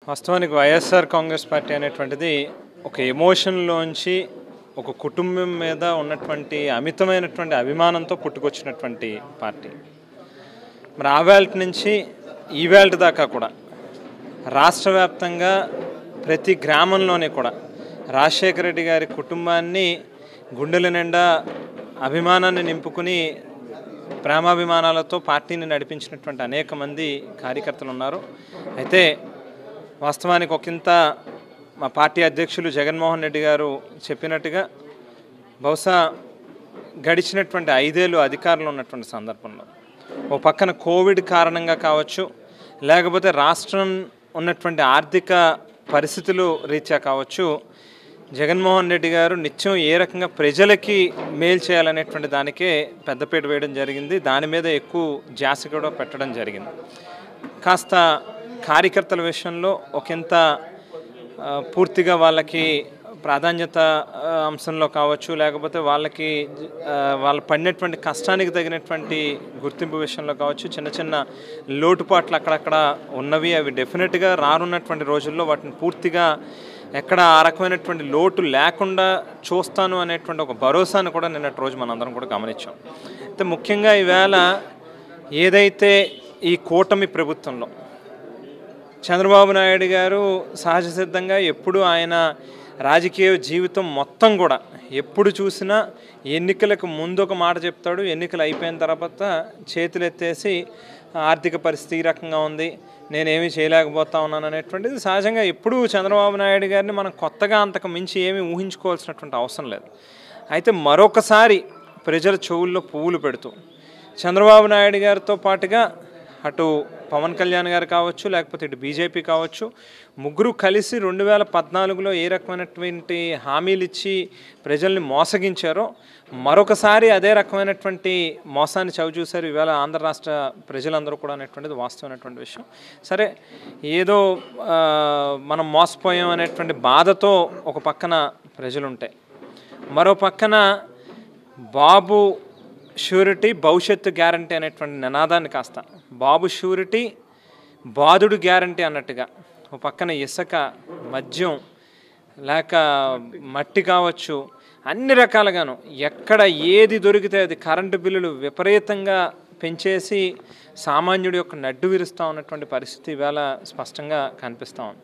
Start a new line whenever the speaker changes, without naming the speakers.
వాస్తవానికి వైఎస్ఆర్ కాంగ్రెస్ పార్టీ అనేటువంటిది ఒక ఎమోషన్లోంచి ఒక కుటుంబం మీద ఉన్నటువంటి అమితమైనటువంటి అభిమానంతో పుట్టుకొచ్చినటువంటి పార్టీ. మరి ఆ వేల్ట్ నుంచి ఈ వేల్ట్ దాకా కూడా రాష్ట్ర వ్యాప్తంగా ప్రతి గ్రామంలోనే కూడా రాజశేఖర రెడ్డి గారి కుటుంబాన్ని గుండెల నిండా అభిమానాన్ని నింపుకుని ప్రేమాభిమానాలతో పార్టీని నడిపించినటువంటి అనేక మంది కార్యకర్తలు ఉన్నారు. అయితే వాస్తవానికి ఒకంత మా పార్టీ అధ్యక్షులు జగన్మోహన్ రెడ్డి గారు చెప్పినట్టుగా బహుశా గడిచినటువంటి 5 ఏళ్ళు అధికారంలో ఉన్నటువంటి సందర్భంలో ఓ పక్కన కోవిడ్ కారణంగా కావచ్చు, లేకపోతే రాష్ట్రం ఉన్నటువంటి ఆర్థిక పరిస్థితులు రీత్యా కావచ్చు, జగన్మోహన్ రెడ్డి గారు నిత్యం ఏ రకంగా ప్రజలకి మేలు చేయాలనేటువంటి దానికే పెద్దపీట వేయడం జరిగింది. దాని మీద ఎక్కువ ధ్యాస కూడా పెట్టడం జరిగింది. కాస్త కార్యకర్తల విషయంలో ఒకంత పూర్తిగా వాళ్ళకి ప్రాధాన్యత అంశంలో కావచ్చు, లేకపోతే వాళ్ళు పడినటువంటి కష్టానికి తగినటువంటి గుర్తింపు విషయంలో కావచ్చు, చిన్న చిన్న లోటుపాట్లు అక్కడక్కడ ఉన్నవి. అవి డెఫినెట్గా రానున్నటువంటి రోజుల్లో వాటిని పూర్తిగా ఎక్కడ ఆ రకమైనటువంటి లోటు లేకుండా చూస్తాను అనేటువంటి ఒక భరోసాను కూడా నిన్నటి రోజు మనందరం కూడా గమనించాం. అయితే ముఖ్యంగా ఈవేళ ఏదైతే ఈ కూటమి ప్రభుత్వంలో చంద్రబాబు నాయుడు గారు సహజ సిద్ధంగా ఎప్పుడు ఆయన రాజకీయ జీవితం మొత్తం కూడా ఎప్పుడు చూసినా ఎన్నికలకు ముందు ఒక మాట చెప్తాడు, ఎన్నికలు అయిపోయిన తర్వాత చేతులు ఎత్తేసి ఆర్థిక పరిస్థితి ఈ రకంగా ఉంది, నేనేమీ చేయలేకపోతా ఉన్నాను అనేటువంటిది సహజంగా ఎప్పుడూ చంద్రబాబు నాయుడు గారిని మనం కొత్తగా అంతకు మించి ఏమీ ఊహించుకోవాల్సినటువంటి అవసరం లేదు. అయితే మరొకసారి ప్రజల చెవుల్లో పువ్వులు పెడుతూ చంద్రబాబు నాయుడు గారితో పాటుగా అటు పవన్ కళ్యాణ్ గారు కావచ్చు, లేకపోతే ఇటు బీజేపీ కావచ్చు, ముగ్గురు కలిసి 2014లో ఏ రకమైనటువంటి హామీలు ఇచ్చి ప్రజల్ని మోసగించారో మరొకసారి అదే రకమైనటువంటి మోసాన్ని చవిచూశారు ఈవేళ ఆంధ్ర రాష్ట్ర ప్రజలందరూ కూడా అనేటువంటిది వాస్తవమైనటువంటి విషయం. సరే, ఏదో మనం మోసపోయాం అనేటువంటి బాధతో ఒక పక్కన ప్రజలుంటాయి, మరో పక్కన బాబు షూరిటీ భవిష్యత్తు గ్యారంటీ అనేటువంటి నినాదాన్ని కాస్త బాబు షూరిటీ బాధుడు గ్యారంటీ అన్నట్టుగా ఒక పక్కన ఇసుక, మద్యం, లేక మట్టి కావచ్చు, అన్ని రకాలుగాను ఎక్కడ ఏది దొరికితే అది కరెంటు బిల్లులు విపరీతంగా పెంచేసి సామాన్యుడి యొక్క నడ్డు విరుస్తూ ఉన్నటువంటి పరిస్థితి ఇవాళ స్పష్టంగా కనిపిస్తూ ఉంది.